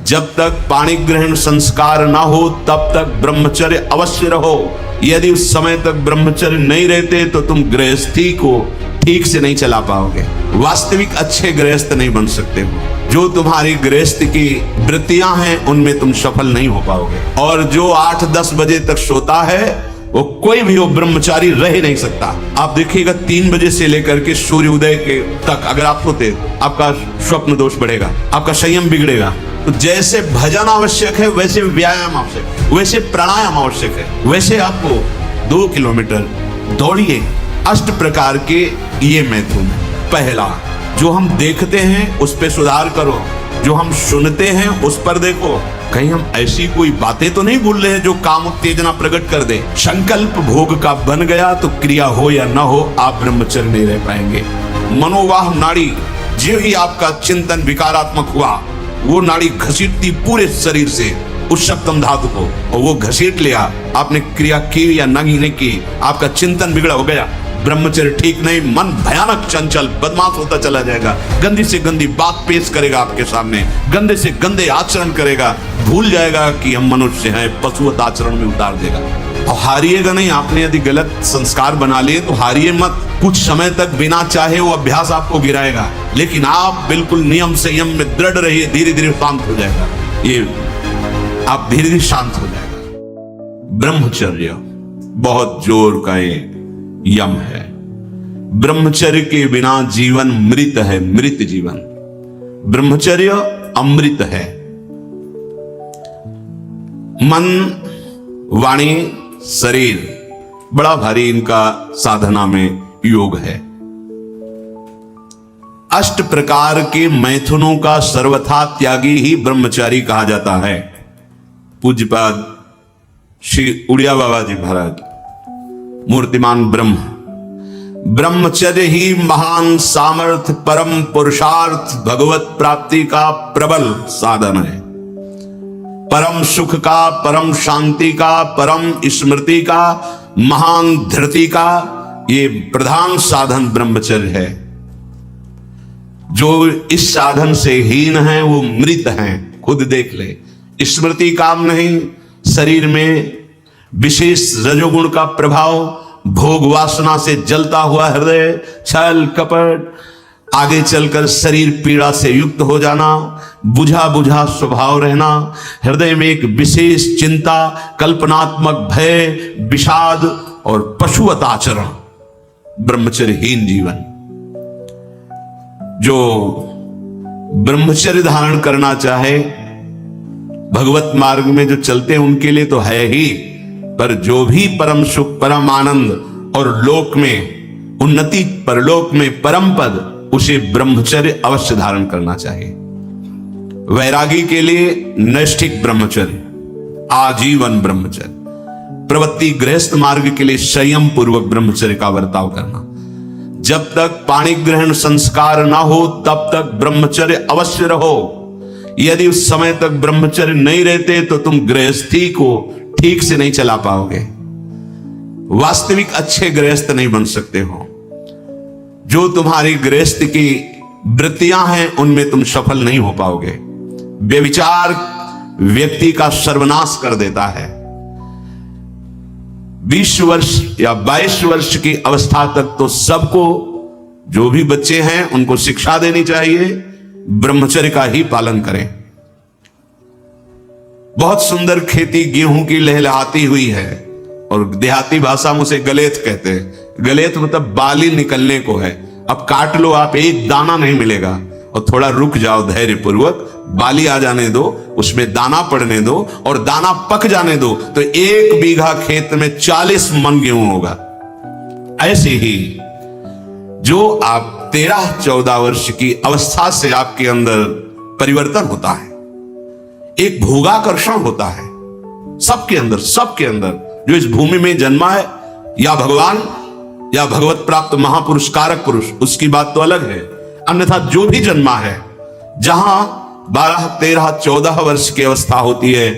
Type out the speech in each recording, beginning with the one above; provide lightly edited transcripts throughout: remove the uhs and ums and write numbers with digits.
जब तक पाणी ग्रहण संस्कार ना हो तब तक ब्रह्मचर्य अवश्य रहो। यदि उस समय तक ब्रह्मचर्य नहीं रहते तो तुम गृहस्थी को ठीक से नहीं चला पाओगे, वास्तविक अच्छे गृहस्थ नहीं बन सकते हो। जो तुम्हारी गृहस्थ की वृत्तियां हैं उनमें तुम सफल नहीं हो पाओगे। और जो 8-10 बजे तक सोता है वो कोई भी वो ब्रह्मचारी रह ही नहीं सकता। आप देखिएगा 3 बजे से लेकर के सूर्योदय के तक अगर आप सोते, आपका स्वप्न दोष बढ़ेगा, आपका संयम बिगड़ेगा। तो जैसे भजन आवश्यक है वैसे व्यायाम आवश्यक है, वैसे प्राणायाम आवश्यक है, वैसे आपको 2 किलोमीटर दौड़िए। 8 प्रकार के ये मैथुन। पहला, जो हम देखते हैं उस पर सुधार करो, जो हम सुनते हैं उस पर देखो, कहीं हम ऐसी कोई बातें तो नहीं बोल रहे हैं जो काम उत्तेजना प्रकट कर दे। संकल्प भोग का बन गया तो क्रिया हो या ना हो आप ब्रह्मचर्य नहीं रह पाएंगे। मनोवाह नाड़ी, जो ही आपका चिंतन विकारात्मक हुआ वो नाड़ी घसीटती पूरे शरीर से उस सप्तम धातु को, और वो घसीट लिया, आपने क्रिया की या नहीं की, आपका चिंतन बिगड़ा हो गया, ब्रह्मचर्य ठीक नहीं, मन भयानक चंचल बदमाश होता चला जाएगा, गंदी से गंदी बात पेश करेगा आपके सामने, गंदे से गंदे आचरण करेगा, भूल जाएगा कि हम मनुष्य हैं, पशुवत आचरण में उतार देगा। और हारिएगा नहीं। आपने यदि गलत संस्कार बना लिए तो हारिए मत। कुछ समय तक बिना चाहे वो अभ्यास आपको गिराएगा, लेकिन आप बिल्कुल नियम संयम में दृढ़ रहिए, धीरे धीरे शांत हो जाएगा। ये आप धीरे धीरे शांत हो जाएगा। ब्रह्मचर्य बहुत जोर का यम है। ब्रह्मचर्य के बिना जीवन मृत है, मृत जीवन। ब्रह्मचर्य अमृत है। मन, वाणी, शरीर बड़ा भारी इनका साधना में योग है। 8 प्रकार के मैथुनों का सर्वथा त्यागी ही ब्रह्मचारी कहा जाता है। पूज्यपाद श्री उड़िया बाबा जी महाराज, मूर्तिमान ब्रह्म, ब्रह्मचर्य ही महान सामर्थ्य, परम पुरुषार्थ, भगवत प्राप्ति का प्रबल साधन है। परम सुख का, परम शांति का, परम स्मृति का, महान धृति का ये प्रधान साधन ब्रह्मचर्य है। जो इस साधन से हीन है वो मृत हैं, खुद देख ले। स्मृति काम नहीं, शरीर में विशेष रजोगुण का प्रभाव, भोग वासना से जलता हुआ हृदय, छल कपट, आगे चलकर शरीर पीड़ा से युक्त हो जाना, बुझा बुझा स्वभाव रहना, हृदय में एक विशेष चिंता, कल्पनात्मक भय, विषाद और पशुवत आचरण, ब्रह्मचर्यहीन जीवन। जो ब्रह्मचर्य धारण करना चाहे, भगवत मार्ग में जो चलते हैं उनके लिए तो है ही, पर जो भी परम सुख, परम आनंद और लोक में उन्नति, परलोक में परम पद, उसे ब्रह्मचर्य अवश्य धारण करना चाहिए। वैरागी के लिए नैष्ठिक ब्रह्मचर्य, आजीवन ब्रह्मचर्य। प्रवृत्ति गृहस्थ मार्ग के लिए संयम पूर्वक ब्रह्मचर्य का बर्ताव करना। जब तक पाणी ग्रहण संस्कार ना हो तब तक ब्रह्मचर्य अवश्य रहो। यदि उस समय तक ब्रह्मचर्य नहीं रहते तो तुम गृहस्थी को ठीक से नहीं चला पाओगे, वास्तविक अच्छे गृहस्थ नहीं बन सकते हो। जो तुम्हारी गृहस्थ की वृत्तियां हैं उनमें तुम सफल नहीं हो पाओगे। व्यभिचार व्यक्ति का सर्वनाश कर देता है। 20 वर्ष या 22 वर्ष की अवस्था तक तो सबको, जो भी बच्चे हैं उनको शिक्षा देनी चाहिए, ब्रह्मचर्य का ही पालन करें। बहुत सुंदर खेती गेहूं की लहलहाती हुई है, और देहाती भाषा में उसे गलेत कहते हैं। गलेत मतलब बाली निकलने को है। अब काट लो आप, एक दाना नहीं मिलेगा, और थोड़ा रुक जाओ धैर्य पूर्वक, बाली आ जाने दो, उसमें दाना पड़ने दो, और दाना पक जाने दो, तो 1 बीघा खेत में 40 मन गेहूं होगा। ऐसे ही जो आप 13-14 वर्ष की अवस्था से आपके अंदर परिवर्तन होता है, एक भोगाकर्षण होता है सबके अंदर। जो इस भूमि में जन्मा है, या भगवान या भगवत प्राप्त महापुरुष कारक पुरुष, उसकी बात तो अलग है। अन्यथा जो भी जन्मा है, जहां 12, 13, 14 वर्ष की अवस्था होती है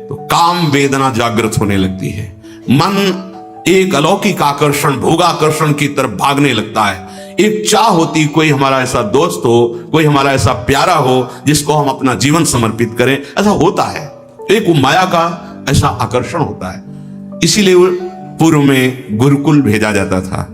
तो काम वेदना जागृत होने लगती है। मन एक अलौकिक आकर्षण, भोगाकर्षण की तरफ भागने लगता है। एक चाह होती कोई हमारा ऐसा दोस्त हो, कोई हमारा ऐसा प्यारा हो जिसको हम अपना जीवन समर्पित करें। ऐसा होता है, एक माया का ऐसा आकर्षण होता है। इसीलिए पूर्व में गुरुकुल भेजा जाता था,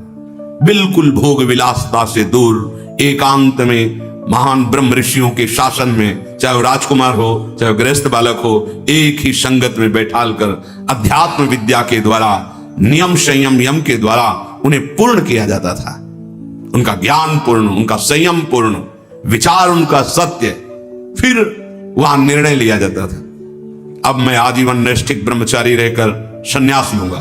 बिल्कुल भोग विलासता से दूर, एकांत में महान ब्रह्म ऋषियों के शासन में, चाहे वो राजकुमार हो चाहे वो गृहस्थ बालक हो, एक ही संगत में बैठाल कर अध्यात्म विद्या के द्वारा, नियम संयम यम के द्वारा उन्हें पूर्ण किया जाता था। उनका ज्ञान पूर्ण, उनका संयम पूर्ण, विचार उनका सत्य, फिर वहां निर्णय लिया जाता था। अब मैं आजीवन नैष्ठिक ब्रह्मचारी रहकर संन्यास लूंगा,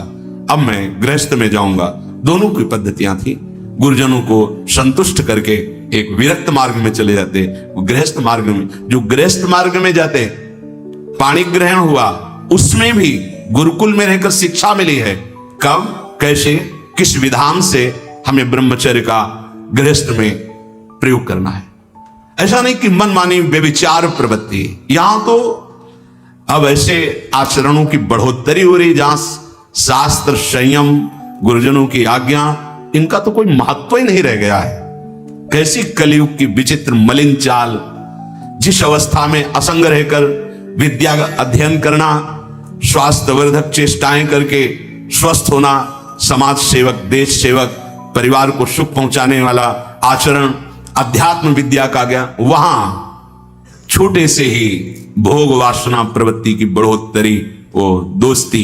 अब मैं गृहस्थ में जाऊंगा। दोनों की पद्धतियां थी। गुरुजनों को संतुष्ट करके एक विरक्त मार्ग में चले जाते, गृहस्थ मार्ग में। जो गृहस्थ मार्ग में जाते, पाणी ग्रहण हुआ, उसमें भी गुरुकुल में रहकर शिक्षा मिली है। कब, कैसे, किस विधान से हमें ब्रह्मचर्य का गृहस्थ में प्रयोग करना है। ऐसा नहीं कि मनमानी व्यभिचार प्रवृत्ति। यहां तो अब ऐसे आचरणों की बढ़ोतरी हो रही जहां शास्त्र, संयम, गुरुजनों की आज्ञा, इनका तो कोई महत्व ही नहीं रह गया है। कैसी कलयुग की विचित्र मलिन चाल। जिस अवस्था में असंग रहकर विद्या का अध्ययन करना, स्वास्थ्यवर्धक चेष्टाएं करके स्वस्थ होना, समाज सेवक, देश सेवक, परिवार को सुख पहुंचाने वाला आचरण, अध्यात्म विद्या का ज्ञान, वहां छोटे से ही भोग वासना प्रवृत्ति की बढ़ोतरी, वो दोस्ती,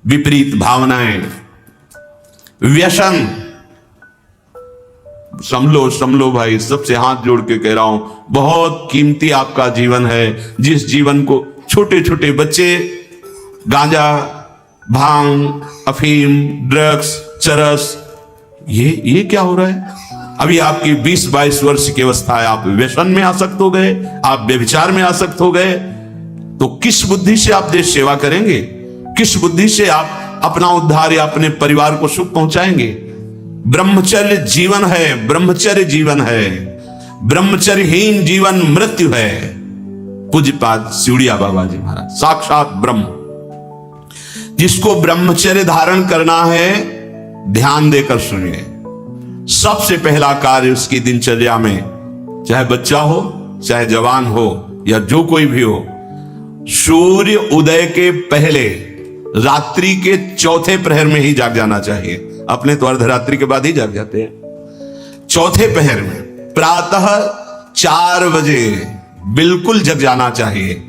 विपरीत भावनाएं, व्यसन। समलो भाई, सबसे हाथ जोड़ के कह रहा हूं, बहुत कीमती आपका जीवन है। जिस जीवन को छोटे छोटे बच्चे गांजा, भांग, अफीम, ड्रग्स, चरस, ये क्या हो रहा है? अभी आपकी 20-22 वर्ष की अवस्था है, आप व्यसन में आसक्त हो गए, आप व्यभिचार में आसक्त हो गए, तो किस बुद्धि से आप देश सेवा करेंगे? किस बुद्धि से आप अपना उद्धार या अपने परिवार को सुख पहुंचाएंगे? ब्रह्मचर्य जीवन है, ब्रह्मचर्य जीवन है। ब्रह्मचर्यहीन जीवन मृत्यु है। पूज्यपाद सिउड़िया बाबा जी महाराज, साक्षात ब्रह्म। जिसको ब्रह्मचर्य धारण करना है, ध्यान देकर सुनिए। सबसे पहला कार्य उसकी दिनचर्या में, चाहे बच्चा हो, चाहे जवान हो, या जो कोई भी हो, सूर्य उदय के पहले रात्रि के चौथे प्रहर में ही जाग जाना चाहिए। अपने तो अर्धरात्रि के बाद ही जाग जाते हैं। चौथे प्रहर में प्रातः 4 बजे बिल्कुल जग जाना चाहिए।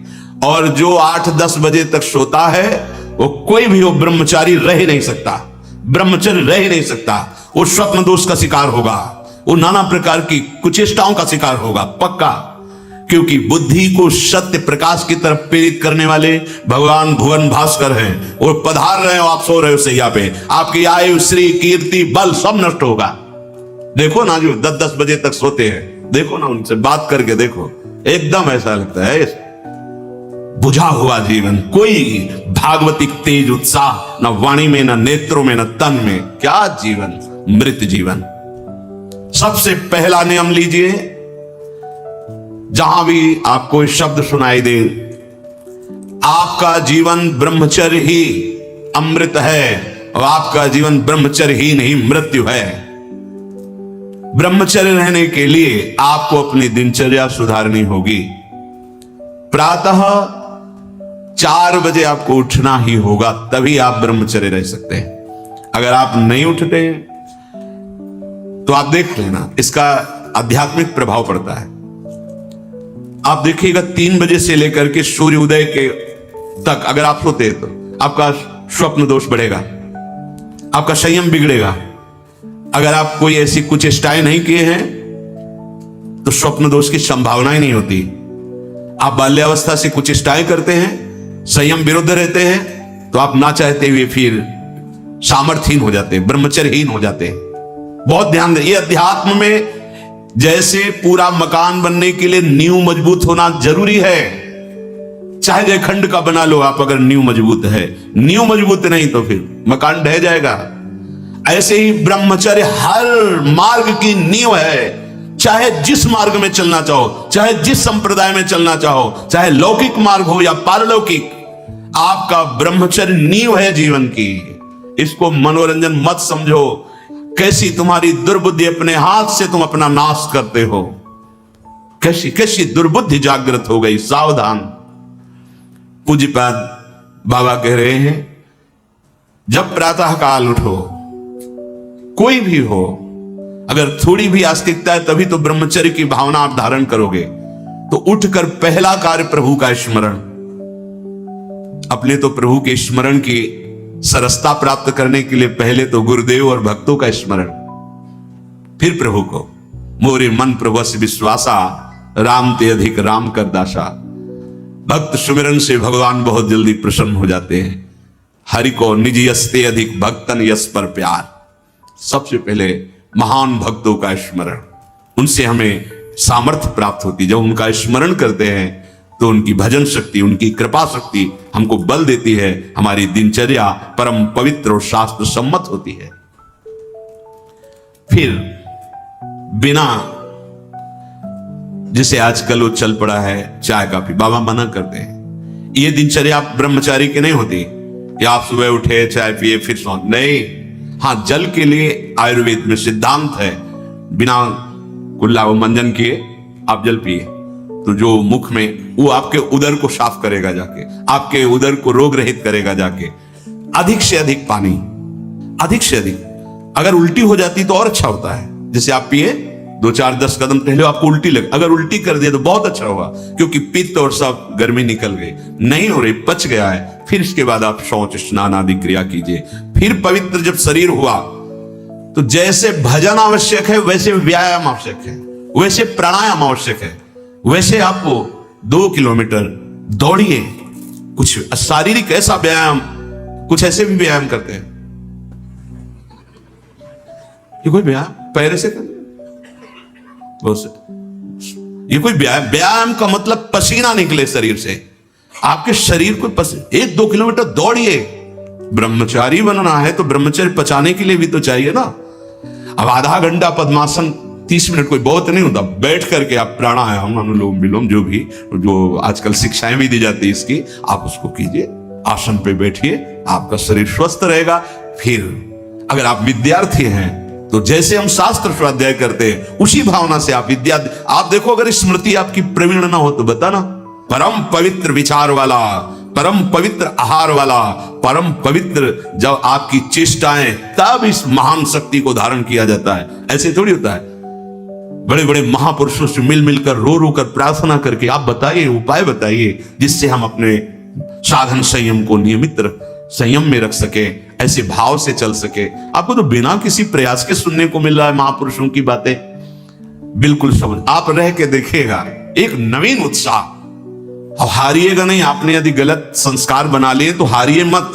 और जो 8-10 बजे तक सोता है, वो कोई भी हो, ब्रह्मचारी रह ही नहीं सकता, ब्रह्मचर्य रह ही नहीं सकता। वो स्वप्न दोष का शिकार होगा, वो नाना प्रकार की कुचेष्टाओं का शिकार होगा, पक्का। क्योंकि बुद्धि को सत्य प्रकाश की तरफ प्रेरित करने वाले भगवान भुवन भास्कर हैं। वो पधार रहे हो, आप सो रहे हो सैया पे, आपकी आयु, श्री, कीर्ति, बल सब नष्ट होगा। देखो ना जो 10-10 बजे तक सोते हैं, देखो ना, उनसे बात करके देखो, एकदम ऐसा लगता है बुझा हुआ जीवन, कोई भागवतिक तेज उत्साह न वाणी में, न नेत्रों में, न तन में। क्या जीवन, मृत जीवन। सबसे पहला नियम लीजिए, जहां भी आपको शब्द सुनाई दे, आपका जीवन ब्रह्मचर्य ही अमृत है और आपका जीवन ब्रह्मचर्य ही नहीं मृत्यु है। ब्रह्मचर्य रहने के लिए आपको अपनी दिनचर्या सुधारनी होगी। प्रातः 4 बजे आपको उठना ही होगा, तभी आप ब्रह्मचर्य रह सकते हैं। अगर आप नहीं उठते तो आप देख लेना, इसका आध्यात्मिक प्रभाव पड़ता है। आप देखिएगा 3 बजे से लेकर के सूर्य उदय के तक अगर आप सोते हैं तो आपका स्वप्न दोष बढ़ेगा, आपका संयम बिगड़ेगा। अगर आप कोई ऐसी कुछ चेष्टाएं नहीं किए हैं तो स्वप्न दोष की संभावना ही नहीं होती। आप बाल्यावस्था से कुछ चेष्टाएं करते हैं, संयम विरुद्ध रहते हैं, तो आप ना चाहते हुए फिर सामर्थ्यहीन हो जाते हैं, ब्रह्मचर्यहीन हो जाते हैं। बहुत ध्यान दें, ये अध्यात्म में जैसे पूरा मकान बनने के लिए नींव मजबूत होना जरूरी है, चाहे जयखंड का बना लो आप, अगर नींव मजबूत है। नींव मजबूत नहीं तो फिर मकान ढह जाएगा। ऐसे ही ब्रह्मचर्य हर मार्ग की नींव है। चाहे जिस मार्ग में चलना चाहो, चाहे जिस संप्रदाय में चलना चाहो, चाहे लौकिक मार्ग हो या पारलौकिक, आपका ब्रह्मचर्य नींव है जीवन की। इसको मनोरंजन मत समझो। कैसी तुम्हारी दुर्बुद्धि, अपने हाथ से तुम अपना नाश करते हो। कैसी कैसी दुर्बुद्धि जागृत हो गई, सावधान। पूज्यपाद बाबा कह रहे हैं, जब प्रातः काल उठो, कोई भी हो, अगर थोड़ी भी आस्तिकता है तभी तो ब्रह्मचर्य की भावना आप धारण करोगे। तो उठकर पहला कार्य प्रभु का स्मरण। अपने तो प्रभु के स्मरण की सरसता प्राप्त करने के लिए पहले तो गुरुदेव और भक्तों का स्मरण, फिर प्रभु को। मोरे मन प्रभु से विश्वासा, राम ते अधिक राम कर दासा। भक्त सुमिरन से भगवान बहुत जल्दी प्रसन्न हो जाते हैं। हरि को निज यस्ते अधिक भक्तन यस पर प्यार। सबसे पहले महान भक्तों का स्मरण, उनसे हमें सामर्थ्य प्राप्त होती। जब उनका स्मरण करते हैं तो उनकी भजन शक्ति, उनकी कृपा शक्ति हमको बल देती है। हमारी दिनचर्या परम पवित्र और शास्त्र सम्मत होती है। फिर बिना, जिसे आजकल वो चल पड़ा है चाय काफी, बाबा मना करते हैं। ये दिनचर्या ब्रह्मचारी की नहीं होती कि आप सुबह उठे चाय पिए फिर सो, नहीं। हाँ, जल के लिए आयुर्वेद में सिद्धांत है, बिना कुल्ला व मंजन किए आप जल पिए तो जो मुख में, वो आपके उदर को साफ करेगा जाके, आपके उदर को रोग रहित करेगा जाके। अधिक से अधिक पानी, अधिक से अधिक। अगर उल्टी हो जाती तो और अच्छा होता है। जैसे आप पिए 2-4-10 कदम पहले आपको उल्टी लगे, अगर उल्टी कर दिया तो बहुत अच्छा होगा, क्योंकि पित्त और सब गर्मी निकल गई, नहीं हो रही, पच गया है। फिर इसके बाद आप शौच स्नान आदि क्रिया कीजिए। फिर पवित्र जब शरीर हुआ तो जैसे भजन आवश्यक है वैसे व्यायाम आवश्यक है, वैसे प्राणायाम आवश्यक है। वैसे आपको 2 किलोमीटर दौड़िए, कुछ शारीरिक ऐसा व्यायाम, कुछ ऐसे भी व्यायाम करते हैं। ये कोई व्यायाम पैर से कर, ये कोई व्यायाम का मतलब पसीना निकले शरीर से, आपके शरीर को 1-2 किलोमीटर दौड़िए। ब्रह्मचारी बनना है तो ब्रह्मचर्य पचाने के लिए भी तो चाहिए ना। अब आधा घंटा पद्मासन, 30 मिनट कोई बहुत नहीं होता, बैठ करके आप प्राणायाम, अनुलोम विलोम, जो भी, जो आजकल शिक्षाएं भी दी जाती है इसकी, आप उसको कीजिए। आसन पे बैठिए, आपका शरीर स्वस्थ रहेगा। फिर अगर आप विद्यार्थी हैं तो जैसे हम शास्त्र स्वाध्याय करते हैं उसी भावना से आप आप देखो, अगर स्मृति आपकी प्रवीण ना हो तो बताना। परम पवित्र विचार वाला, परम पवित्र आहार वाला, परम पवित्र जब आपकी चेष्टाएं, तब इस महान शक्ति को धारण किया जाता है। ऐसे थोड़ी होता है। बड़े बड़े महापुरुषों से मिल मिलकर रो रो कर प्रार्थना करके आप बताइए, उपाय बताइए जिससे हम अपने साधन संयम को नियमित संयम में रख सके, ऐसे भाव से चल सके। आपको तो बिना किसी प्रयास के सुनने को मिल रहा है महापुरुषों की बातें। बिल्कुल समझ, आप रह के देखिएगा, एक नवीन उत्साह। अब हारिएगा नहीं। आपने यदि गलत संस्कार बना लिए तो हारिए मत।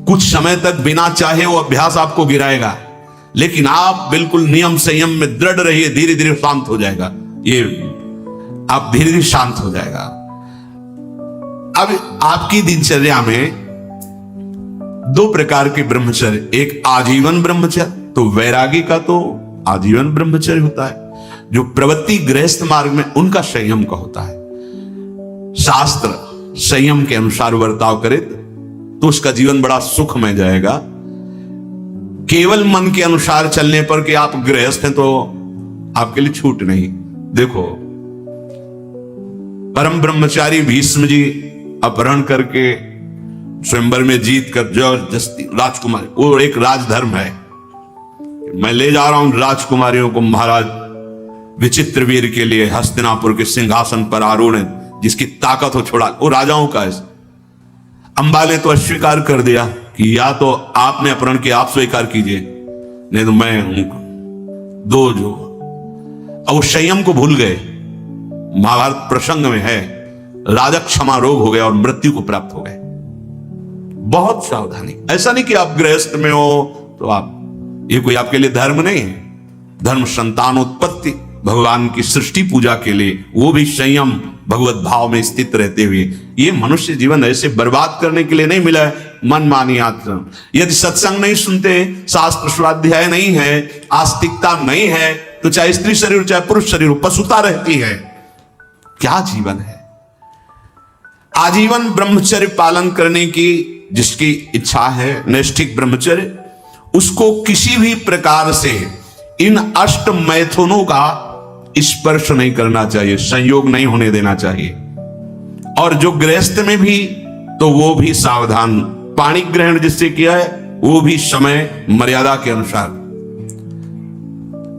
कुछ समय तक बिना चाहे वो अभ्यास आपको गिराएगा, लेकिन आप बिल्कुल नियम संयम में दृढ़ रहिए, धीरे धीरे शांत हो जाएगा। ये आप धीरे धीरे शांत हो जाएगा। अब आपकी दिनचर्या में 2 प्रकार के ब्रह्मचर्य, एक आजीवन ब्रह्मचर्य, तो वैरागी का तो आजीवन ब्रह्मचर्य होता है। जो प्रवृत्ति गृहस्थ मार्ग में, उनका संयम का होता है। शास्त्र संयम के अनुसार बर्ताव करे तो उसका जीवन बड़ा सुखमय जाएगा। केवल मन के अनुसार चलने पर कि आप गृहस्थ हैं तो आपके लिए छूट नहीं। देखो, परम ब्रह्मचारी भीष्म जी अपहरण करके स्वयंवर में जीत कर जबरदस्ती राजकुमारी, वो एक राजधर्म है, मैं ले जा रहा हूं राजकुमारियों को महाराज विचित्रवीर के लिए हस्तिनापुर के सिंहासन पर आरूढ़, जिसकी ताकत हो छोड़ा, वो राजाओं का है। अंबा ने तो अस्वीकार कर दिया कि या तो आपने अपहरण किया, आप स्वीकार कीजिए, नहीं तो मैं हूं। दो जो अब वो संयम को भूल गए। महाभारत प्रसंग में है, राजा क्षमा रोग हो गया और मृत्यु को प्राप्त हो गए। बहुत सावधानी। ऐसा नहीं कि आप गृहस्थ में हो तो आप, ये कोई आपके लिए धर्म नहीं है। धर्म संतानोत्पत्ति, भगवान की सृष्टि पूजा के लिए, वो भी संयम भगवत भाव में स्थित रहते हुए। ये मनुष्य जीवन ऐसे बर्बाद करने के लिए नहीं मिला है मनमानी आचरण। यदि सत्संग नहीं सुनते, शास्त्र स्वाध्याय नहीं है, आस्तिकता नहीं है, तो चाहे स्त्री शरीर हो चाहे पुरुष शरीर हो, पशुता रहती है। क्या जीवन है? आजीवन ब्रह्मचर्य पालन करने की जिसकी इच्छा है, नैष्ठिक ब्रह्मचर्य, उसको किसी भी प्रकार से इन अष्ट मैथुनों का स्पर्श नहीं करना चाहिए, संयोग नहीं होने देना चाहिए। और जो गृहस्थ में भी, तो वो भी सावधान, पानी ग्रहण जिससे किया है वो भी समय मर्यादा के अनुसार।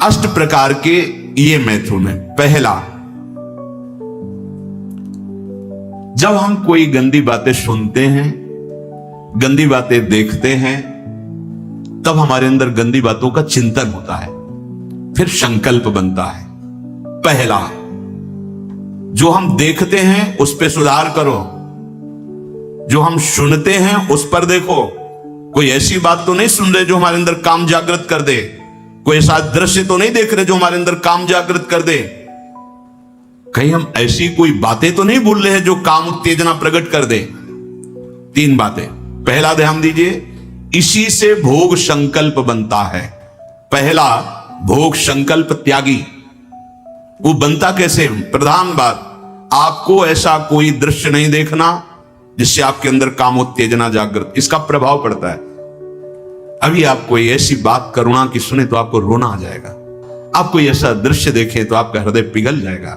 अष्ट प्रकार के ये मैथुन है। पहला, जब हम कोई गंदी बातें सुनते हैं, गंदी बातें देखते हैं, तब हमारे अंदर गंदी बातों का चिंतन होता है, फिर संकल्प बनता है। पहला, जो हम देखते हैं उस पे सुधार करो, जो हम सुनते हैं उस पर देखो। कोई ऐसी बात तो नहीं सुन रहे जो हमारे अंदर काम जागृत कर दे, कोई ऐसा दृश्य तो नहीं देख रहे जो हमारे अंदर काम जागृत कर दे, कहीं हम ऐसी कोई बातें तो नहीं बोल रहे हैं जो काम उत्तेजना प्रकट कर दे। 3 बातें। पहला, ध्यान दीजिए, इसी से भोग संकल्प बनता है। पहला, भोग संकल्प त्यागी। वो बनता कैसे? प्रधान बात, आपको ऐसा कोई दृश्य नहीं देखना जिससे आपके अंदर कामोत्तेजना जागृत, इसका प्रभाव पड़ता है। अभी आप कोई ऐसी बात करुणा की सुने तो आपको रोना आ जाएगा, आप कोई ऐसा दृश्य देखें तो आपका हृदय पिघल जाएगा,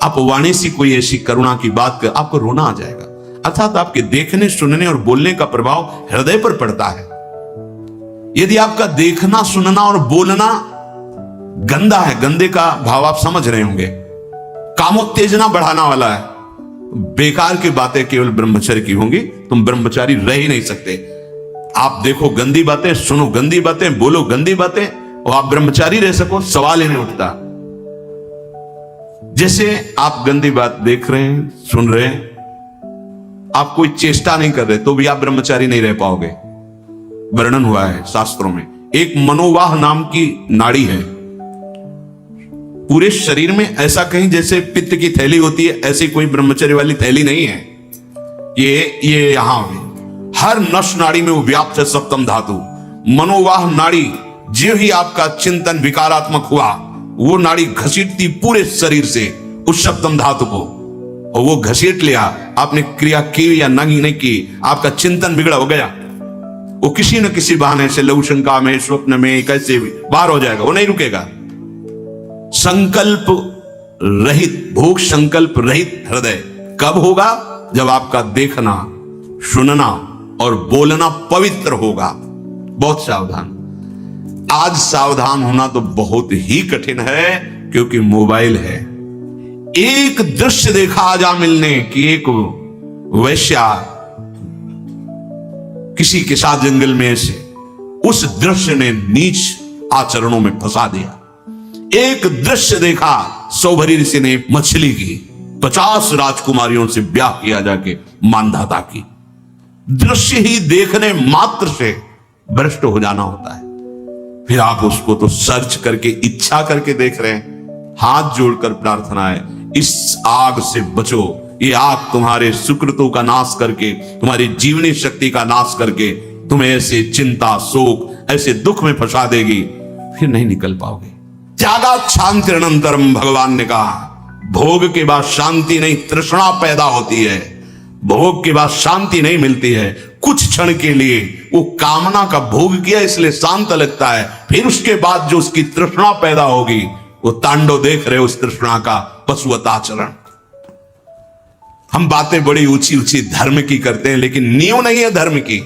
आप वाणी से कोई ऐसी करुणा की बात कर आपको रोना आ जाएगा। अर्थात आपके देखने, सुनने और बोलने का प्रभाव हृदय पर पड़ता है। यदि आपका देखना, सुनना और बोलना गंदा है, गंदे का भाव आप समझ रहे होंगे, कामोत्तेजना बढ़ाना वाला है, बेकार की बातें केवल ब्रह्मचर्य की होंगी, तुम ब्रह्मचारी रह ही नहीं सकते। आप देखो गंदी बातें, सुनो गंदी बातें, बोलो गंदी बातें, और आप ब्रह्मचारी रह सको, सवाल ही नहीं उठता। जैसे आप गंदी बात देख रहे हैं, सुन रहे हैं, आप कोई चेष्टा नहीं कर रहे, तो भी आप ब्रह्मचारी नहीं रह पाओगे। वर्णन हुआ है शास्त्रों में, एक मनोवाह नाम की नाड़ी है, पूरे शरीर में ऐसा कहीं जैसे पित्त की थैली होती है, ऐसी कोई ब्रह्मचर्य वाली थैली नहीं है। ये यहां हर नस नाड़ी में वो व्याप्त है सप्तम धातु। मनोवाह नाड़ी, जो ही आपका चिंतन विकारात्मक हुआ, वो नाड़ी घसीटती पूरे शरीर से उस सप्तम धातु को, और वो घसीट लिया, आपने क्रिया की या नहीं की, आपका चिंतन बिगड़ा हो गया, वो किसी न किसी बहाने से लघु शंका में, स्वप्न में, कैसे भी बाहर हो जाएगा, वो नहीं रुकेगा। संकल्प रहित, भोग संकल्प रहित हृदय कब होगा? जब आपका देखना, सुनना और बोलना पवित्र होगा। बहुत सावधान। आज सावधान होना तो बहुत ही कठिन है, क्योंकि मोबाइल है। एक दृश्य देखा आजा मिलने की, एक वैश्या किसी के साथ जंगल में से, उस दृश्य ने नीच आचरणों में फंसा दिया। एक दृश्य देखा, सौभरी ऋषि ने मछली की, 50 राजकुमारियों से ब्याह किया जाके मानधाता की। दृश्य ही देखने मात्र से भ्रष्ट हो जाना होता है। फिर आप उसको तो सर्च करके, इच्छा करके देख रहे हैं। हाथ जोड़कर प्रार्थना है, इस आग से बचो। ये आग तुम्हारे सुकृतों का नाश करके, तुम्हारी जीवनी शक्ति का नाश करके तुम्हें ऐसे चिंता, शोक, ऐसे दुख में फंसा देगी, फिर नहीं निकल पाओगे। त्यागा शांति अनंतरम, भगवान ने कहा, भोग के बाद शांति नहीं, तृष्णा पैदा होती है। भोग के बाद शांति नहीं मिलती है। कुछ क्षण के लिए वो कामना का भोग किया इसलिए शांत लगता है, फिर उसके बाद जो उसकी तृष्णा पैदा होगी, वो तांडव देख रहे उस तृष्णा का पशुवत आचरण। हम बातें बड़ी ऊंची ऊंची धर्म की करते हैं, लेकिन नींव नहीं है धर्म की।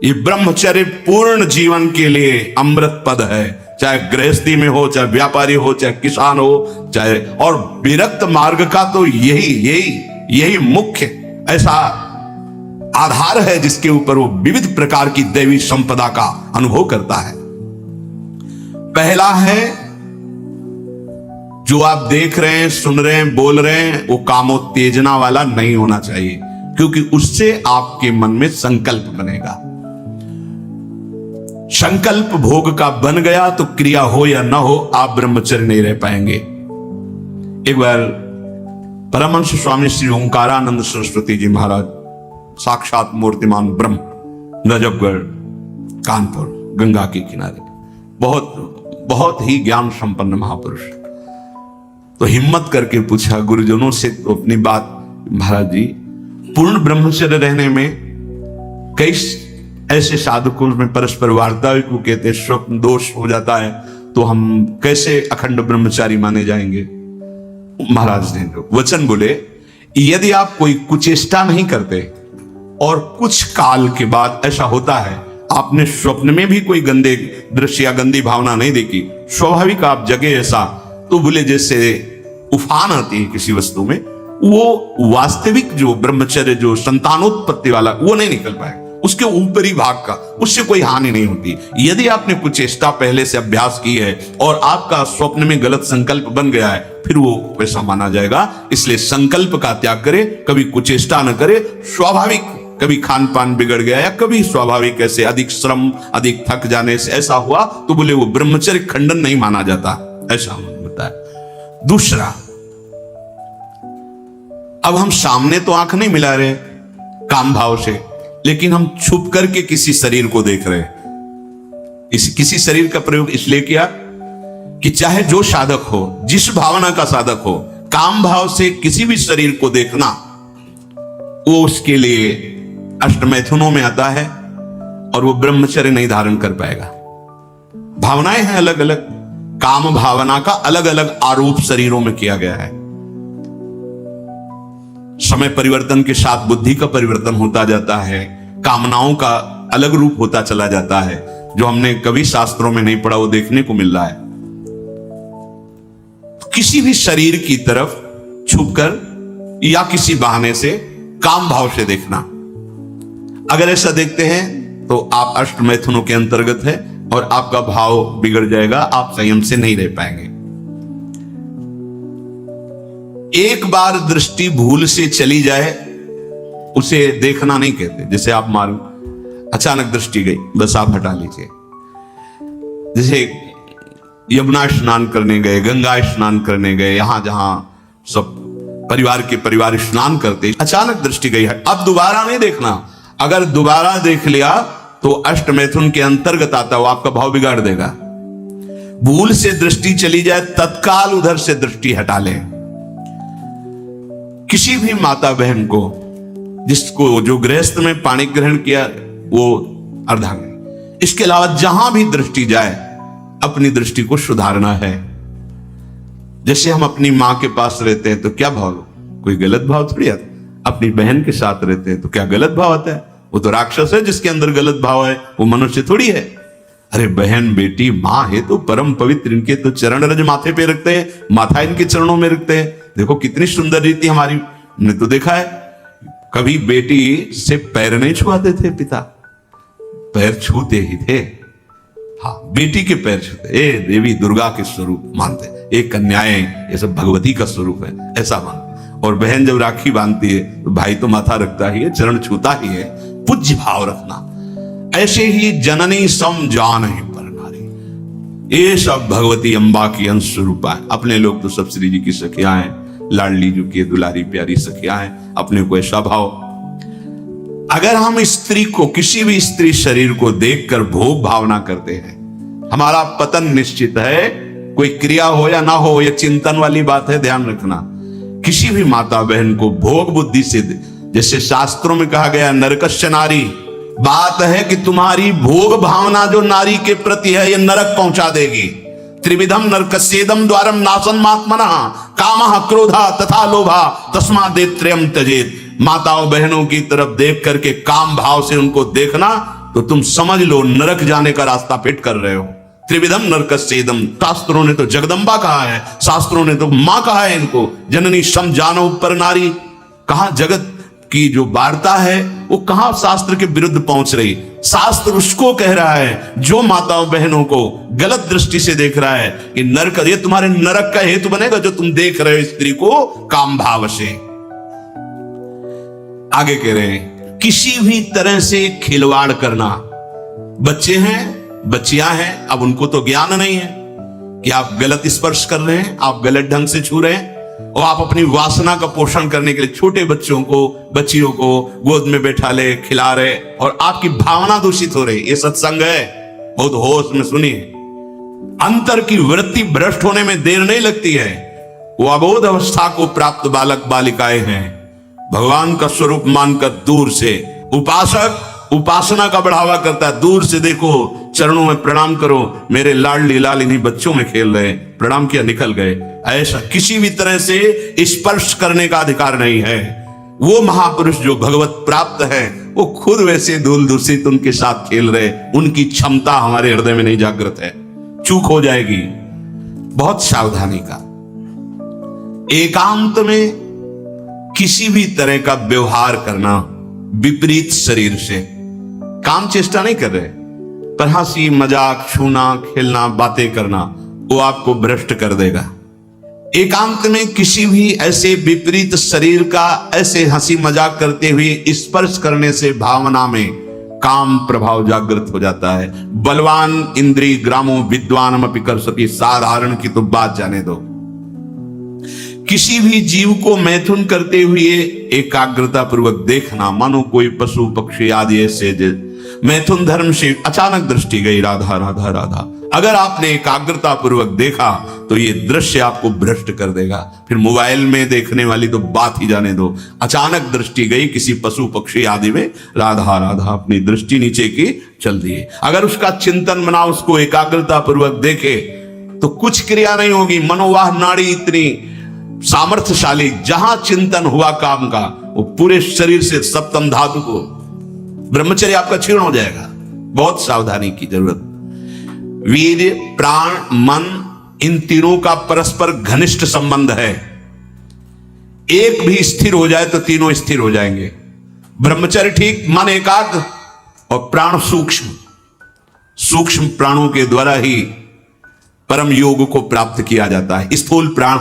ये ब्रह्मचर्य पूर्ण जीवन के लिए अमृत पद है, चाहे गृहस्थी में हो, चाहे व्यापारी हो, चाहे किसान हो, चाहे, और विरक्त मार्ग का तो यही मुख्य ऐसा आधार है जिसके ऊपर वो विविध प्रकार की दैवी संपदा का अनुभव करता है। पहला है, जो आप देख रहे हैं, सुन रहे हैं, बोल रहे हैं, वो कामोत्तेजना वाला नहीं होना चाहिए, क्योंकि उससे आपके मन में संकल्प बनेगा। संकल्प भोग का बन गया तो क्रिया हो या ना हो, आप ब्रह्मचर्य नहीं रह पाएंगे। एक बार परमहंस स्वामी श्री ओंकारानंद सरस्वती जी महाराज, साक्षात मूर्तिमान ब्रह्म, नजफगढ़, कानपुर, गंगा के किनारे, बहुत ही ज्ञान संपन्न महापुरुष, तो हिम्मत करके पूछा गुरुजनों से तो अपनी बात, महाराज जी पूर्ण ब्रह्मचर्य रहने में कई ऐसे साधकों में परस्पर वार्ता को कहते हैं स्वप्न दोष हो जाता है, तो हम कैसे अखंड ब्रह्मचारी माने जाएंगे। महाराज ने जो वचन बोले, यदि आप कोई कुचेष्टा नहीं करते और कुछ काल के बाद ऐसा होता है आपने स्वप्न में भी कोई गंदे दृश्य या गंदी भावना नहीं देखी, स्वाभाविक आप जगे ऐसा, तो बोले जैसे उफान आती है किसी वस्तु में, वो वास्तविक जो ब्रह्मचर्य जो संतानोत्पत्ति वाला वो नहीं निकल पाएगा, उसके ऊपरी भाग का, उससे कोई हानि नहीं होती। यदि आपने कुछ चेष्टा पहले से अभ्यास की है और आपका स्वप्न में गलत संकल्प बन गया है, फिर वो वैसा माना जाएगा। इसलिए संकल्प का त्याग करे, कभी कुचेष्टा न करे। स्वाभाविक कभी खान पान बिगड़ गया या कभी स्वाभाविक ऐसे अधिक श्रम अधिक थक जाने से ऐसा हुआ, तो बोले वो ब्रह्मचर्य खंडन नहीं माना जाता, ऐसा होता है। दूसरा, अब हम सामने तो आंख नहीं मिला रहे काम भाव से, लेकिन हम छुप करके किसी शरीर को देख रहे हैं। किसी शरीर का प्रयोग इसलिए किया कि चाहे जो साधक हो, जिस भावना का साधक हो, काम भाव से किसी भी शरीर को देखना वो उसके लिए अष्टमैथुनों में आता है और वो ब्रह्मचर्य नहीं धारण कर पाएगा। भावनाएं हैं अलग अलग, काम भावना का अलग अलग आरोप शरीरों में किया गया है। समय परिवर्तन के साथ बुद्धि का परिवर्तन होता जाता है, कामनाओं का अलग रूप होता चला जाता है, जो हमने कभी शास्त्रों में नहीं पढ़ा वो देखने को मिल रहा है। किसी भी शरीर की तरफ छुपकर या किसी बहाने से काम भाव से देखना, अगर ऐसा देखते हैं तो आप अष्टमैथुनों के अंतर्गत है और आपका भाव बिगड़ जाएगा, आप संयम से नहीं रह पाएंगे। एक बार दृष्टि भूल से चली जाए उसे देखना नहीं कहते। जैसे आप मालूम अचानक दृष्टि गई, बस आप हटा लीजिए। जैसे यमुना स्नान करने गए, गंगा स्नान करने गए, यहां जहां सब परिवार के परिवार स्नान करते, अचानक दृष्टि गई है, अब दोबारा नहीं देखना। अगर दोबारा देख लिया तो अष्टमैथुन के अंतर्गत आता है, वो आपका भाव बिगाड़ देगा। भूल से दृष्टि चली जाए तत्काल उधर से दृष्टि हटा ले। किसी भी माता बहन को जिसको जो गृहस्थ में पाणी ग्रहण किया वो अर्धांगिनी, इसके अलावा जहां भी दृष्टि जाए अपनी दृष्टि को सुधारना है। जैसे हम अपनी मां के पास रहते हैं तो क्या भाव, कोई गलत भाव थोड़ी आता। अपनी बहन के साथ रहते हैं तो क्या गलत भाव आता है? वो तो राक्षस है जिसके अंदर गलत भाव है, वो मनुष्य थोड़ी है। अरे बहन बेटी मां है तो परम पवित्र, इनके तो चरण रज माथे पे रखते हैं, माथा इनके चरणों में रखते हैं। देखो कितनी सुंदर रीति हमारी, हमने तो देखा है कभी बेटी से पैर नहीं छुआते थे पिता, पैर छूते ही थे। हाँ, बेटी के पैर छूते, ए देवी दुर्गा के स्वरूप मानते, एक कन्याएं ये सब भगवती का स्वरूप है, ऐसा मानते। और बहन जब राखी बांधती है तो भाई तो माथा रखता ही है, चरण छूता ही है, पूज्य भाव रखना। ऐसे ही जननी सम जान ही पर नारी, ये सब भगवती अम्बा की अंश स्वरूप है। अपने लोग तो सब श्री जी की सखियां हैं, लाडली जो की दुलारी प्यारी सखियां हैं, अपने को ऐसा भाव। अगर हम स्त्री को, किसी भी स्त्री शरीर को देखकर भोग भावना करते हैं, हमारा पतन निश्चित है। कोई क्रिया हो या ना हो, यह चिंतन वाली बात है, ध्यान रखना। किसी भी माता बहन को भोग बुद्धि से, जैसे शास्त्रों में कहा गया नरकस्य नारी, बात है कि तुम्हारी भोग भावना जो नारी के प्रति है, यह नरक पहुंचा देगी। त्रिविधम नरकस्येदम द्वारम नासन मात्मना कामः क्रोधा तथा लोभा तस्मात् त्रयम् त्यजेत्। माताओं बहनों की तरफ देख करके काम भाव से उनको देखना तो तुम समझ लो नरक जाने का रास्ता फिट कर रहे हो। त्रिविधम नरकस्येदम, शास्त्रों ने तो जगदम्बा कहा है, शास्त्रों ने तो मां कहा है इनको। जननी सम जानो पर नारी, कहा जगत की जो वार्ता है वो कहां शास्त्र के विरुद्ध पहुंच रही। शास्त्र उसको कह रहा है जो माताओं बहनों को गलत दृष्टि से देख रहा है कि नरक, ये तुम्हारे नरक का हेतु बनेगा जो तुम देख रहे हो स्त्री को काम भाव से। आगे कह रहे हैं किसी भी तरह से खिलवाड़ करना। बच्चे हैं, बच्चियां हैं, अब उनको तो ज्ञान नहीं है कि आप गलत स्पर्श कर रहे हैं, आप गलत ढंग से छू रहे हैं, और आप अपनी वासना का पोषण करने के लिए छोटे बच्चों को, बच्चियों को गोद में बैठा ले, खिला रहे, और आपकी भावना दूषित हो रही। ये सत्संग है, बहुत होश में सुनिए। अंतर की वृत्ति भ्रष्ट होने में देर नहीं लगती है। वो अबोध अवस्था को प्राप्त बालक बालिकाएं हैं, भगवान का स्वरूप मानकर दूर से उपासक उपासना का बढ़ावा करता है। दूर से देखो, चरणों में प्रणाम करो, मेरे लाडली लालिनी बच्चों में खेल रहे, प्रणाम किया निकल गए। ऐसा किसी भी तरह से स्पर्श करने का अधिकार नहीं है। वो महापुरुष जो भगवत प्राप्त है, वो खुद वैसे धूल दूषित उनके साथ खेल रहे, उनकी क्षमता हमारे हृदय में नहीं जागृत है। चूक हो जाएगी, बहुत सावधानी का। एकांत में किसी भी तरह का व्यवहार करना विपरीत शरीर से, काम चेष्टा नहीं कर रहे, पर हंसी मजाक, छूना, खेलना, बातें करना, वो आपको भ्रष्ट कर देगा। एकांत में किसी भी ऐसे विपरीत शरीर का ऐसे हंसी मजाक करते हुए स्पर्श करने से भावना में काम प्रभाव जागृत हो जाता है। बलवान इंद्रिय ग्रामो विद्वानम अपि कर्षति, साधारण की तो बात जाने दो। किसी भी जीव को मैथुन करते हुए एकाग्रता पूर्वक देखना, मानो कोई पशु पक्षी आदि ऐसे मैथुन धर्म से अचानक दृष्टि गई, राधा राधा राधा, अगर आपने एकाग्रता पूर्वक देखा तो ये दृश्य आपको भ्रष्ट कर देगा। फिर मोबाइल में देखने वाली तो बात ही जाने दो। अचानक दृष्टि गई किसी पशु पक्षी आदि में, राधा राधा, अपनी दृष्टि नीचे की चल दिए। अगर उसका चिंतन बना, उसको एकाग्रता पूर्वक देखे तो कुछ क्रिया नहीं होगी। मनोवाह नाड़ी इतनी सामर्थ्यशाली, जहां चिंतन हुआ काम का, वो पूरे शरीर से सप्तम धातु को, ब्रह्मचर्य आपका क्षीण हो जाएगा। बहुत सावधानी की जरूरत। वीर्य, प्राण, मन, इन तीनों का परस्पर घनिष्ठ संबंध है। एक भी स्थिर हो जाए तो तीनों स्थिर हो जाएंगे। ब्रह्मचर्य ठीक, मन एकाग्र और प्राण सूक्ष्म। सूक्ष्म प्राणों के द्वारा ही परम योग को प्राप्त किया जाता है। स्थूल प्राण,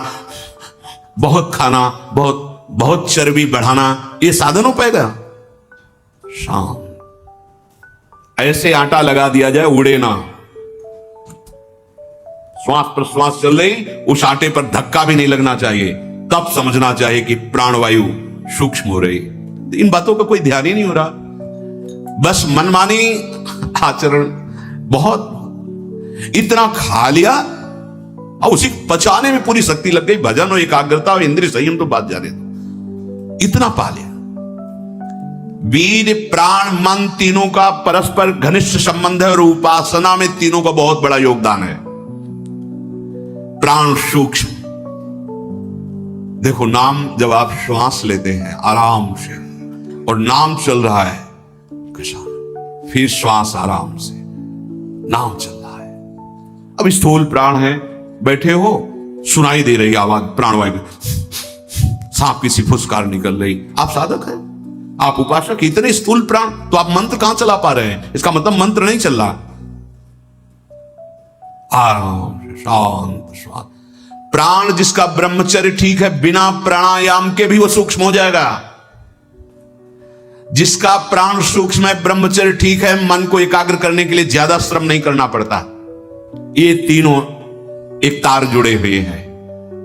बहुत खाना, बहुत चर्बी बढ़ाना, ये साधन हो पाएगा? शांत, ऐसे आटा लगा दिया जाए, उड़े ना। श्वास प्रश्वास चल रही, उस आटे पर धक्का भी नहीं लगना चाहिए, तब समझना चाहिए कि प्राणवायु सूक्ष्म हो रही। इन बातों का कोई ध्यान ही नहीं हो रहा, बस मनमानी आचरण। बहुत इतना खा लिया और उसी पचाने में पूरी शक्ति लग गई। भजन और एकाग्रता और इंद्रिय संयम तो बात जाने दो, इतना पा लिया। वीर, प्राण, मन, तीनों का परस्पर घनिष्ठ संबंध है और उपासना में तीनों का बहुत बड़ा योगदान है। प्राण सूक्ष्म, देखो नाम, जब आप श्वास लेते हैं आराम से और नाम चल रहा है, फिर श्वास आराम से, नाम चल रहा है। अब स्थूल प्राण है, बैठे हो, सुनाई दे रही आवाज प्राणवायु, सांप की फुसकार निकल रही, आप साधक हैं, आप उपासक। इतने स्थूल प्राण, तो आप मंत्र कहां चला पा रहे हैं? इसका मतलब मंत्र नहीं चल रहा। आराम से शांत श्वास। प्राण जिसका ब्रह्मचर्य ठीक है, बिना प्राणायाम के भी वो सूक्ष्म हो जाएगा। जिसका प्राण सूक्ष्म है, ब्रह्मचर्य ठीक है, मन को एकाग्र करने के लिए ज्यादा श्रम नहीं करना पड़ता। ये तीनों एक तार जुड़े हुए हैं।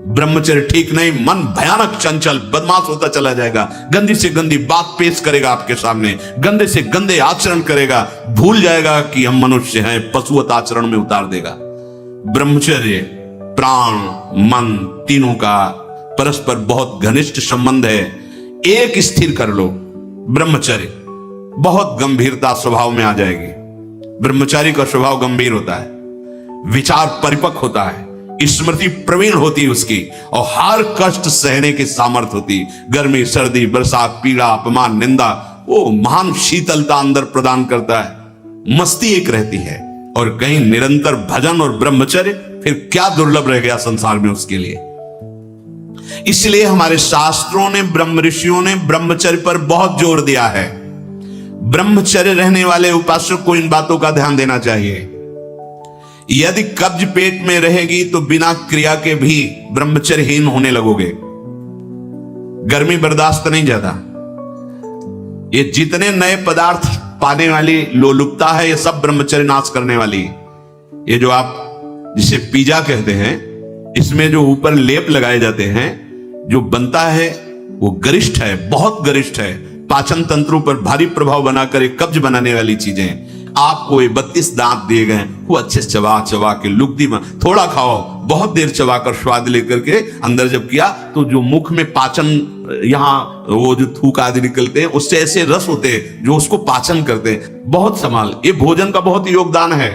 ब्रह्मचर्य ठीक नहीं, मन भयानक चंचल बदमाश होता चला जाएगा, गंदी से गंदी बात पेश करेगा आपके सामने, गंदे से गंदे आचरण करेगा, भूल जाएगा कि हम मनुष्य हैं, पशुवत आचरण में उतार देगा। ब्रह्मचर्य, प्राण, मन, तीनों का परस्पर बहुत घनिष्ठ संबंध है। एक स्थिर कर लो, ब्रह्मचर्य, बहुत गंभीरता स्वभाव में आ जाएगी। ब्रह्मचारी का स्वभाव गंभीर होता है, विचार परिपक्व होता है, स्मृति प्रवीण होती है उसकी, और हर कष्ट सहने की सामर्थ्य होती। गर्मी, सर्दी, बरसात, पीड़ा, अपमान, निंदा, वो महान शीतलता अंदर प्रदान करता है। मस्ती एक रहती है, और कहीं निरंतर भजन और ब्रह्मचर्य, फिर क्या दुर्लभ रह गया संसार में उसके लिए। इसलिए हमारे शास्त्रों ने, ब्रह्म ऋषियों ने ब्रह्मचर्य पर बहुत जोर दिया है। ब्रह्मचर्य रहने वाले उपासक को इन बातों का ध्यान देना चाहिए। यदि कब्ज पेट में रहेगी तो बिना क्रिया के भी ब्रह्मचर्यहीन होने लगोगे। गर्मी बर्दाश्त नहीं जाता, ये जितने नए पदार्थ पाने वाली लोलुपता है, ये सब ब्रह्मचर्य नाश करने वाली। ये जो आप जिसे पिज्जा कहते हैं, इसमें जो ऊपर लेप लगाए जाते हैं, जो बनता है वो गरिष्ठ है, बहुत गरिष्ठ है, पाचन तंत्रों पर भारी प्रभाव बनाकर एक कब्ज बनाने वाली चीजें। आपको ये 32 दांत दिए गए, वो अच्छे से चबा चबा के लुगदी में थोड़ा खाओ, बहुत देर चबा कर स्वाद लेकर के अंदर जब किया तो जो मुख में पाचन, यहाँ वो जो थूक आदि निकलते हैं उससे ऐसे रस होते हैं जो उसको पाचन करते हैं। बहुत संभाल, ये भोजन का बहुत योगदान है।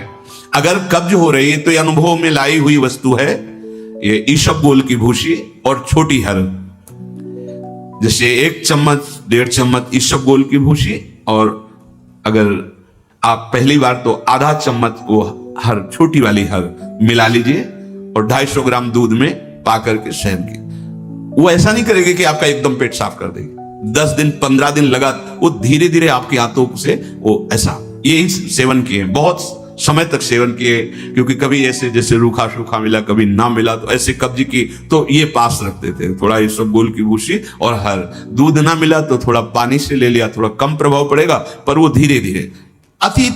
अगर कब्ज हो रही है तो ये अनुभव में लाई हुई वस्तु है, ये ईसबगोल की भूसी और छोटी हर। जैसे 1 चम्मच 1.5 चम्मच ईसबगोल की भूसी, और अगर आप पहली बार तो आधा चम्मच को हर, छोटी वाली हर मिला लीजिए और 250 ग्राम दूध में पा करके सेवन की। वो ऐसा नहीं करेगी कि आपका एकदम पेट साफ कर देगी। 10 दिन 15 दिन लगा, वो धीरे धीरे आपकी आंतों से वो ऐसा, यही सेवन किए, बहुत समय तक सेवन किए। क्योंकि कभी ऐसे जैसे रूखा सूखा मिला, कभी ना मिला, तो ऐसे कब्ज की तो ये पास रखते थे, थोड़ा ईसबगोल की भूसी और हर। दूध ना मिला तो थोड़ा पानी से ले लिया, थोड़ा कम प्रभाव पड़ेगा, पर वो धीरे धीरे। अति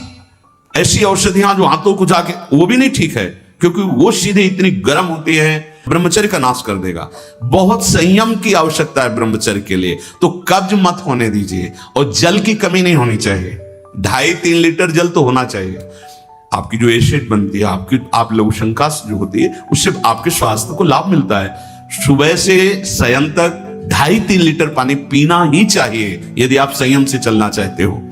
ऐसी औषधियां जो हाथों को जाके, वो भी नहीं ठीक है, क्योंकि वो सीधे इतनी गर्म होती है, ब्रह्मचर्य का नाश कर देगा। बहुत संयम की आवश्यकता है ब्रह्मचर्य के लिए। तो कब्ज मत होने दीजिए, और जल की कमी नहीं होनी चाहिए। 2.5-3 लीटर जल तो होना चाहिए। आपकी जो एसिड बनती है, आपकी आप लघुशंका जो होती है, उससे आपके स्वास्थ्य को लाभ मिलता है। सुबह से शयन तक 2.5-3 लीटर पानी पीना ही चाहिए यदि आप संयम से चलना चाहते हो।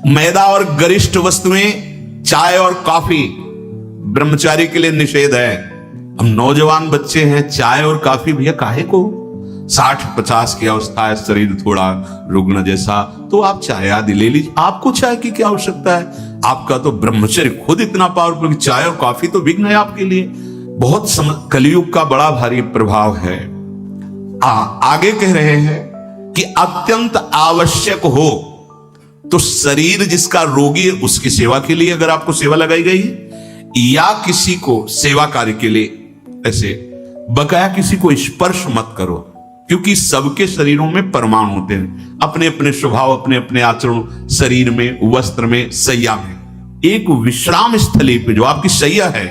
मैदा और गरिष्ठ वस्तुएं, चाय और कॉफी ब्रह्मचारी के लिए निषेध है। अब नौजवान बच्चे हैं, चाय और कॉफी भैया काहे को? 60-50 की अवस्था है, शरीर थोड़ा रुग्ण जैसा, तो आप चाय आदि ले लीजिए। आपको चाय की क्या आवश्यकता है? आपका तो ब्रह्मचर्य खुद इतना पावरफुल कि चाय और कॉफी तो विघ्न है आपके लिए। बहुत कलयुग का बड़ा भारी प्रभाव है। आगे कह रहे हैं कि अत्यंत आवश्यक हो तो शरीर जिसका रोगी है उसकी सेवा के लिए अगर आपको सेवा लगाई गई, या किसी को सेवा कार्य के लिए, ऐसे बकाया किसी को स्पर्श मत करो, क्योंकि सबके शरीरों में परमाणु होते हैं, अपने अपने स्वभाव, अपने अपने आचरण, शरीर में, वस्त्र में, सैया में। एक विश्राम स्थली पे जो आपकी सैया है,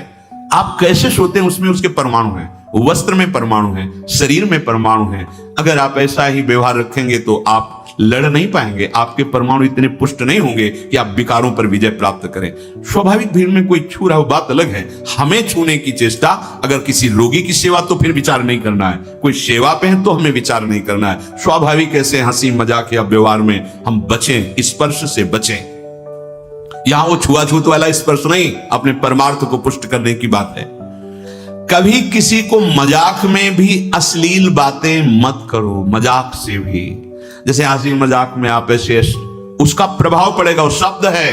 आप कैसे सोते हैं उसमें उसके परमाणु हैं, वस्त्र में परमाणु हैं, शरीर में परमाणु हैं। अगर आप ऐसा ही व्यवहार रखेंगे तो आप लड़ नहीं पाएंगे, आपके परमाणु इतने पुष्ट नहीं होंगे कि आप विकारों पर विजय प्राप्त करें। स्वाभाविक भीड़ में कोई छू रहा हो बात अलग है, हमें छूने की चेष्टा, अगर किसी रोगी की सेवा तो फिर विचार नहीं करना है, कोई सेवा पे है तो हमें विचार नहीं करना है। स्वाभाविक ऐसे हंसी मजाक या व्यवहार में हम बचें, स्पर्श से बचें। यहां वो छुआछूत वाला स्पर्श नहीं, अपने परमार्थ को पुष्ट करने की बात है। कभी किसी को मजाक में भी अश्लील बातें मत करो, मजाक से भी। जैसे हंसी मजाक में आप ऐसे, उसका प्रभाव पड़ेगा, वो शब्द है,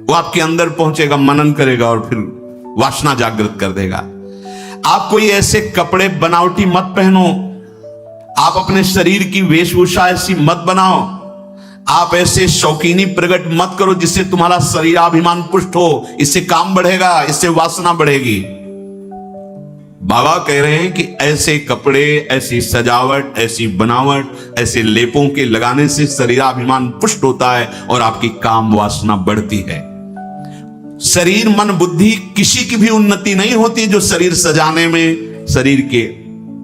वो आपके अंदर पहुंचेगा, मनन करेगा और फिर वासना जागृत कर देगा। आप कोई ऐसे कपड़े बनावटी मत पहनो, आप अपने शरीर की वेशभूषा ऐसी मत बनाओ, आप ऐसे शौकीनी प्रकट मत करो जिससे तुम्हारा शरीराभिमान पुष्ट हो। इससे काम बढ़ेगा, इससे वासना बढ़ेगी। बाबा कह रहे हैं कि ऐसे कपड़े, ऐसी सजावट, ऐसी बनावट, ऐसे लेपों के लगाने से शरीराभिमान पुष्ट होता है और आपकी काम वासना बढ़ती है। शरीर मन बुद्धि किसी की भी उन्नति नहीं होती जो शरीर सजाने में, शरीर के,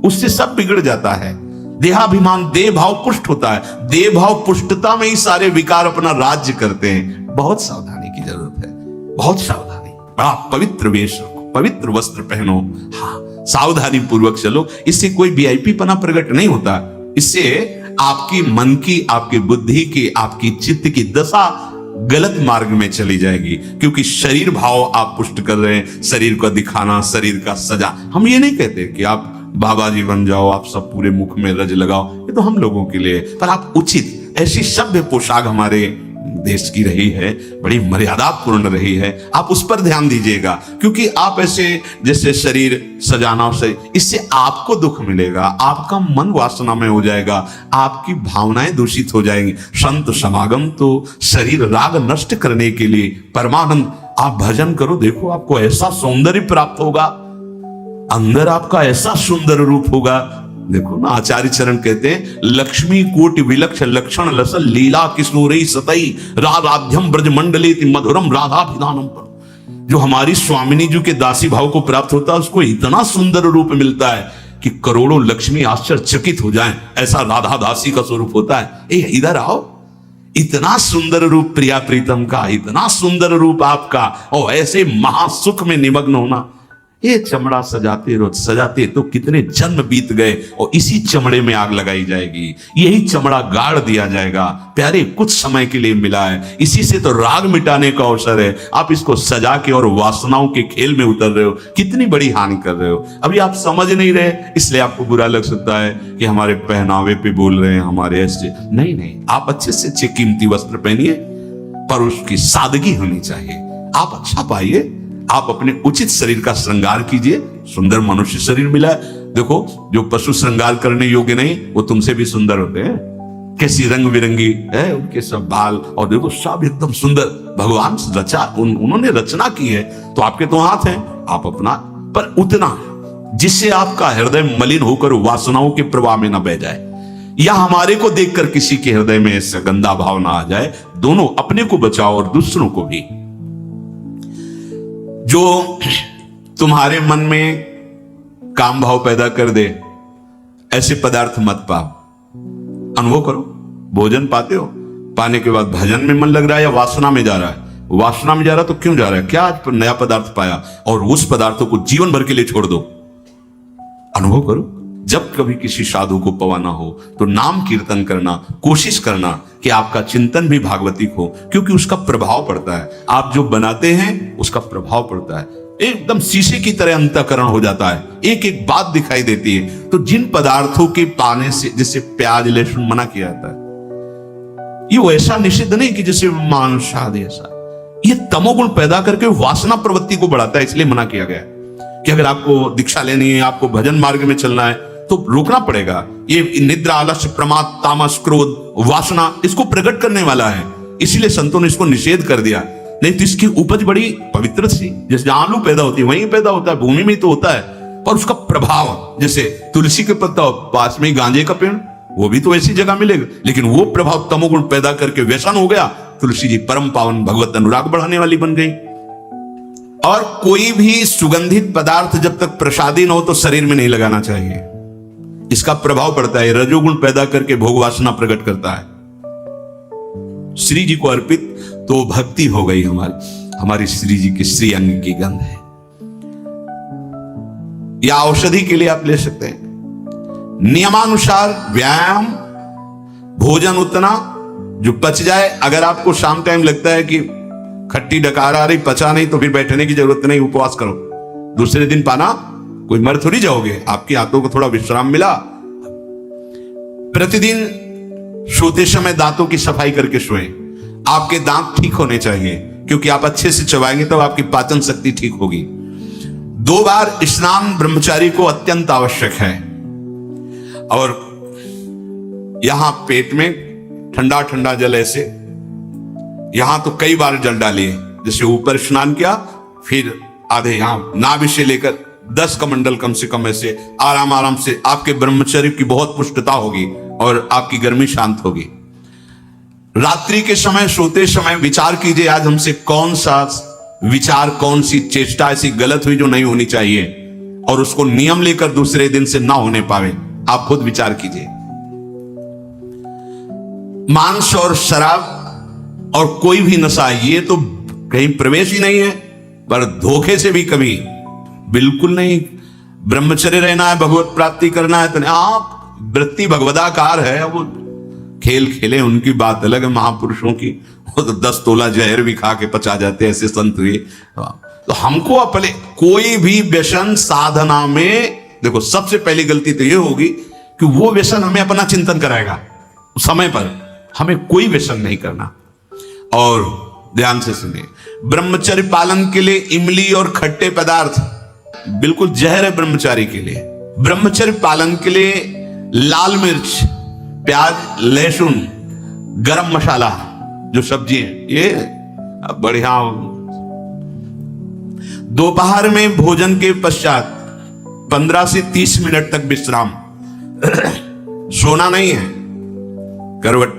उससे सब बिगड़ जाता है। देहाभिमान, देह भाव पुष्ट होता है, देह भाव पुष्टता में ही सारे विकार अपना राज्य करते हैं। बहुत सावधानी की जरूरत है, बहुत सावधानी। बड़ा पवित्र वेश रखो, पवित्र वस्त्र पहनो, हाँ सावधानी पूर्वक चलो। इससे कोई वीआईपी पना प्रकट नहीं होता, इससे आपकी मन की, आपकी बुद्धि की, आपकी चित्त की दशा गलत मार्ग में चली जाएगी, क्योंकि शरीर भाव आप पुष्ट कर रहे हैं। शरीर को दिखाना, शरीर का सजा, हम ये नहीं कहते कि आप बाबा जी बन जाओ, आप सब पूरे मुख में रज लगाओ, ये तो हम लोगों के लिए, पर आप उचित ऐसी सभ्य पोशाक हमारे देश की रही है, बड़ी मर्यादा पूर्ण रही है, आप उस पर ध्यान दीजिएगा। क्योंकि आप ऐसे जैसे शरीर सजाना से, इससे आपको दुख मिलेगा, आपका मन वासना में हो जाएगा, आपकी भावनाएं दूषित हो जाएंगी। संत समागम तो शरीर राग नष्ट करने के लिए, परमानंद आप भजन करो, देखो आपको ऐसा सौंदर्य प्राप्त होगा, अंदर आपका ऐसा सुंदर रूप होगा। देखो ना, आचार्य चरण कहते हैं, लक्ष्मी कोटि विलक्ष लक्षण लसल लीला किशोरी सतई राधाध्यम ब्रज मंडले मधुरम राधाभिधानम। जो हमारी स्वामिनी जी के दासी भाव को प्राप्त होता है, उसको इतना सुंदर रूप मिलता है कि करोड़ों लक्ष्मी आश्चर्यचकित हो जाएं, ऐसा राधा दासी का स्वरूप होता है। ए इधर आओ, इतना सुंदर रूप प्रिया प्रीतम का, इतना सुंदर रूप आपका, और ऐसे महासुख में निमग्न होना। ये चमड़ा सजाते रोज सजाते तो कितने जन्म बीत गए, और इसी चमड़े में आग लगाई जाएगी, यही चमड़ा गाड़ दिया जाएगा। प्यारे, कुछ समय के लिए मिला है, इसी से तो राग मिटाने का अवसर है। आप इसको सजा के और वासनाओं के खेल में उतर रहे हो, कितनी बड़ी हानि कर रहे हो। अभी आप समझ नहीं रहे, इसलिए आपको बुरा लग सकता है कि हमारे पहनावे पे बोल रहे हैं, हमारे ऐसे। नहीं नहीं, आप अच्छे से अच्छे कीमती वस्त्र पहनिए, पर उसकी सादगी होनी चाहिए। आप अच्छा पाइए, आप अपने उचित शरीर का श्रृंगार कीजिए। सुंदर मनुष्य शरीर मिला है। देखो, जो पशु श्रृंगार करने योग्य नहीं, वो तुमसे भी सुंदर होते हैं। कैसी रंग बिरंगी है उनके सब बाल, और देखो सब एकदम सुंदर। भगवान रचा, उन्होंने रचना की है, तो आपके तो हाथ हैं, आप अपना, पर उतना जिससे आपका हृदय मलिन होकर वासनाओं के प्रवाह में न बह जाए, या हमारे को देखकर किसी के हृदय में ऐसा गंदा भाव ना आ जाए। दोनों, अपने को बचाओ और दूसरों को भी। जो तुम्हारे मन में काम भाव पैदा कर दे, ऐसे पदार्थ मत पाओ। अनुभव करो, भोजन पाते हो, पाने के बाद भजन में मन लग रहा है या वासना में जा रहा है? वासना में जा रहा तो क्यों जा रहा है? क्या आज नया पदार्थ पाया, और उस पदार्थों को जीवन भर के लिए छोड़ दो। अनुभव करो। जब कभी किसी साधु को पवाना हो तो नाम कीर्तन करना, कोशिश करना कि आपका चिंतन भी भागवतिक हो, क्योंकि उसका प्रभाव पड़ता है। आप जो बनाते हैं उसका प्रभाव पड़ता है। एकदम शीशे की तरह अंतःकरण हो जाता है, एक एक बात दिखाई देती है। तो जिन पदार्थों के पाने से, जैसे प्याज लहसुन मना किया जाता है, ये वैसा निषिद्ध नहीं कि जैसे मांस आदि ऐसा। ये तमोगुण पैदा करके वासना प्रवृत्ति को बढ़ाता है, इसलिए मना किया गया कि अगर आपको दीक्षा लेनी है, आपको भजन मार्ग में चलना है, तो रोकना पड़ेगा। ये निद्रा, आलस्य, प्रमाद, तामस, क्रोध, वासना, इसको प्रकट करने वाला है, इसीलिए संतों ने इसको निषेध कर दिया। नहीं तो इसकी उपज बड़ी पवित्र थी। जैसे आलू पैदा होती है वहीं पैदा होता है, भूमि में तो होता है, पर उसका प्रभाव, जैसे तुलसी के पत्ता पास में गांजे का पेड़, वो भी तो ऐसी जगह मिलेगा, लेकिन वो प्रभाव तमोगुण पैदा करके व्यसन हो गया। तुलसी जी परम पावन भगवत अनुराग बढ़ाने वाली बन गई। और कोई भी सुगंधित पदार्थ जब तक प्रसादी न हो तो शरीर में नहीं लगाना चाहिए, इसका प्रभाव पड़ता है। रजोगुण पैदा करके भोग वासना प्रकट करता है। श्री जी को अर्पित तो भक्ति हो गई हमारी श्री जी के श्री अंग की गंध है। या औषधि के लिए आप ले सकते हैं। नियमानुसार व्यायाम, भोजन उतना जो पच जाए। अगर आपको शाम टाइम लगता है कि खट्टी डकार आ रही, पचा नहीं, तो फिर बैठने की जरूरत नहीं, उपवास करो। दूसरे दिन पाना, कोई मर थोड़ी जाओगे, आपके हाथों को थोड़ा विश्राम मिला। प्रतिदिन सोते समय दांतों की सफाई करके सोएं। आपके दांत ठीक होने चाहिए, क्योंकि आप अच्छे से चबाएंगे तब आपकी पाचन शक्ति ठीक होगी। 2 बार स्नान ब्रह्मचारी को अत्यंत आवश्यक है। और यहां पेट में ठंडा ठंडा जल, ऐसे यहां तो कई बार जल डालिए। जैसे ऊपर स्नान किया, फिर आधे यहां नाभि से लेकर 10 कमंडल कम से कम, ऐसे आराम आराम से आपके ब्रह्मचर्य की बहुत पुष्टता होगी और आपकी गर्मी शांत होगी। रात्रि के समय सोते समय विचार कीजिए, आज हमसे कौन सा विचार, कौन सी चेष्टा ऐसी गलत हुई जो नहीं होनी चाहिए, और उसको नियम लेकर दूसरे दिन से ना होने पावे। आप खुद विचार कीजिए। मांस और शराब और कोई भी नशा, ये तो कहीं प्रवेश ही नहीं है, पर धोखे से भी कभी बिल्कुल नहीं। ब्रह्मचर्य रहना है, भगवत प्राप्ति करना है, तो आप वृत्ति भगवदाकार है। वो खेल खेले, उनकी बात अलग है। महापुरुषों की वो तो 10 तोला जहर भी खा के पचा जाते, ऐसे संत हुए। तो हमको अपने कोई भी व्यसन साधना में, देखो सबसे पहली गलती तो ये होगी कि वो व्यसन हमें अपना चिंतन कराएगा। समय पर हमें कोई व्यसन नहीं करना। और ध्यान से सुनिए, ब्रह्मचर्य पालन के लिए इमली और खट्टे पदार्थ बिल्कुल जहर है ब्रह्मचारी के लिए। ब्रह्मचर्य पालन के लिए लाल मिर्च, प्याज, लहसुन, गरम मसाला, जो सब्जी है, ये बढ़िया। दोपहर में भोजन के पश्चात 15 से 30 मिनट तक विश्राम। सोना नहीं है, करवट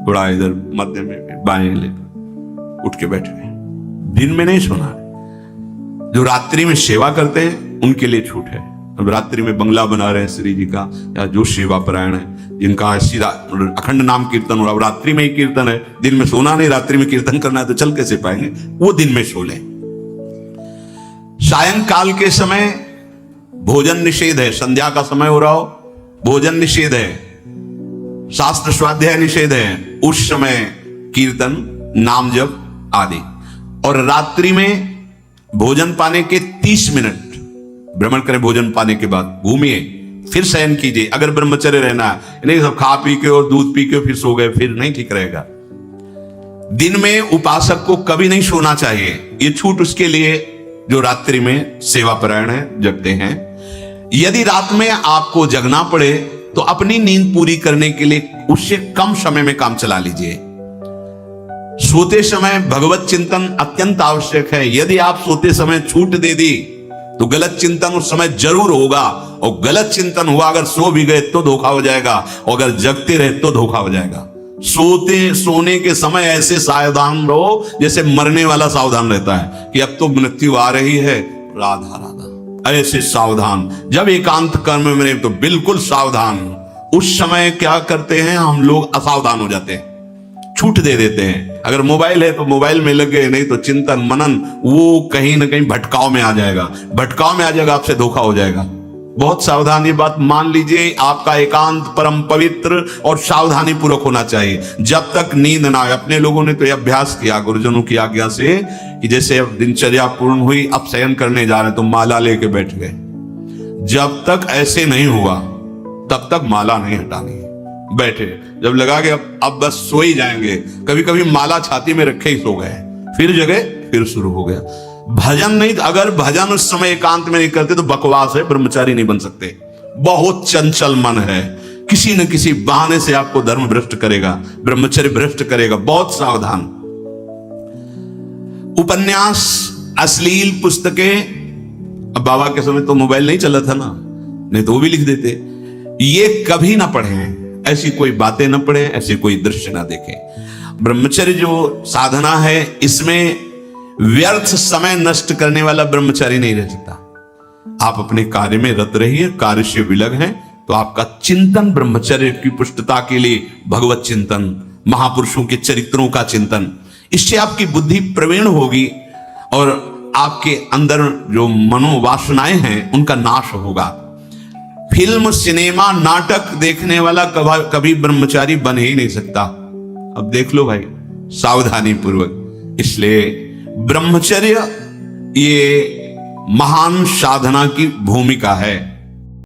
थोड़ा इधर मध्य में बाएं ले उठ के बैठे, दिन में नहीं सोना है। जो रात्रि में सेवा करते हैं उनके लिए छूट है, अब रात्रि में बंगला बना रहे हैं श्री जी का, या जो सेवा परायण है, जिनका सीधा अखंड नाम कीर्तन हो रहा, अब रात्रि में ही कीर्तन है, दिन में सोना नहीं, रात्रि में कीर्तन करना है तो चल कैसे पाएंगे, वो दिन में सो लें। सायंकाल के समय भोजन निषेध है, संध्या का समय हो रहा हो, भोजन निषेध है, शास्त्र स्वाध्याय निषेध है, उस समय कीर्तन, नाम जप आदि। और रात्रि में भोजन पाने के 30 मिनट भ्रमण करें, भोजन पाने के बाद घूमिए, फिर शयन कीजिए। अगर ब्रह्मचर्य रहना है, नहीं सब खा पी के और दूध पी के फिर सो गए, फिर नहीं ठीक रहेगा। दिन में उपासक को कभी नहीं सोना चाहिए, ये छूट उसके लिए जो रात्रि में सेवा परायण है, जगते हैं। यदि रात में आपको जगना पड़े तो अपनी नींद पूरी करने के लिए उससे कम समय में काम चला लीजिए। सोते समय भगवत चिंतन अत्यंत आवश्यक है। यदि आप सोते समय छूट दे दी तो गलत चिंतन उस समय जरूर होगा, और गलत चिंतन हुआ अगर सो भी गए तो धोखा हो जाएगा, और अगर जगते रहे तो धोखा हो जाएगा। सोने के समय ऐसे सावधान रहो जैसे मरने वाला सावधान रहता है कि अब तो मृत्यु आ रही है, राधा राधा, ऐसे सावधान। जब एकांत कर्म में तो बिल्कुल सावधान। उस समय क्या करते हैं हम लोग, असावधान हो जाते हैं, छूट दे देते हैं। अगर मोबाइल है तो मोबाइल में लग गए, नहीं तो चिंतन मनन वो कहीं ना कहीं भटकाव में आ जाएगा, भटकाव में आ जाएगा, आपसे धोखा हो जाएगा। बहुत सावधान, ये बात मान लीजिए। आपका एकांत परम पवित्र और सावधानी पूर्वक होना चाहिए जब तक नींद ना आए। अपने लोगों ने तो यह अभ्यास किया गुरुजनों की आज्ञा से कि जैसे अब दिनचर्या पूर्ण हुई, अब शयन करने जा रहे तो माला लेके बैठ गए। जब तक ऐसे नहीं हुआ तब तक माला नहीं हटानी है। बैठे, जब लगा कि अब बस सो ही जाएंगे, कभी कभी माला छाती में रखे ही सो गए, फिर जगह फिर शुरू हो गया। भजन नहीं, अगर भजन उस समय एकांत में नहीं करते तो बकवास है, ब्रह्मचारी नहीं बन सकते। बहुत चंचल मन है, किसी न किसी बहाने से आपको धर्म भ्रष्ट करेगा, ब्रह्मचर्य भ्रष्ट करेगा। बहुत सावधान। उपन्यास, अश्लील पुस्तकें, अब बाबा के समय तो मोबाइल नहीं चला था ना, नहीं तो वो भी लिख देते। ये कभी ना पढ़ें, ऐसी कोई बातें ना पढ़ें, ऐसे कोई दृश्य ना देखें। ब्रह्मचर्य जो साधना है, इसमें व्यर्थ समय नष्ट करने वाला ब्रह्मचारी नहीं रह सकता। आप अपने कार्य में रत रहिए, कार्य से विलग हैं तो आपका चिंतन ब्रह्मचर्य की पुष्टता के लिए, भगवत चिंतन, महापुरुषों के चरित्रों का चिंतन, इससे आपकी बुद्धि प्रवीण होगी और आपके अंदर जो मनोवासनाएं हैं उनका नाश होगा। फिल्म, सिनेमा, नाटक देखने वाला कभी ब्रह्मचारी बन ही नहीं सकता। अब देख लो भाई, सावधानी पूर्वक। इसलिए ब्रह्मचर्य ये महान साधना की भूमिका है।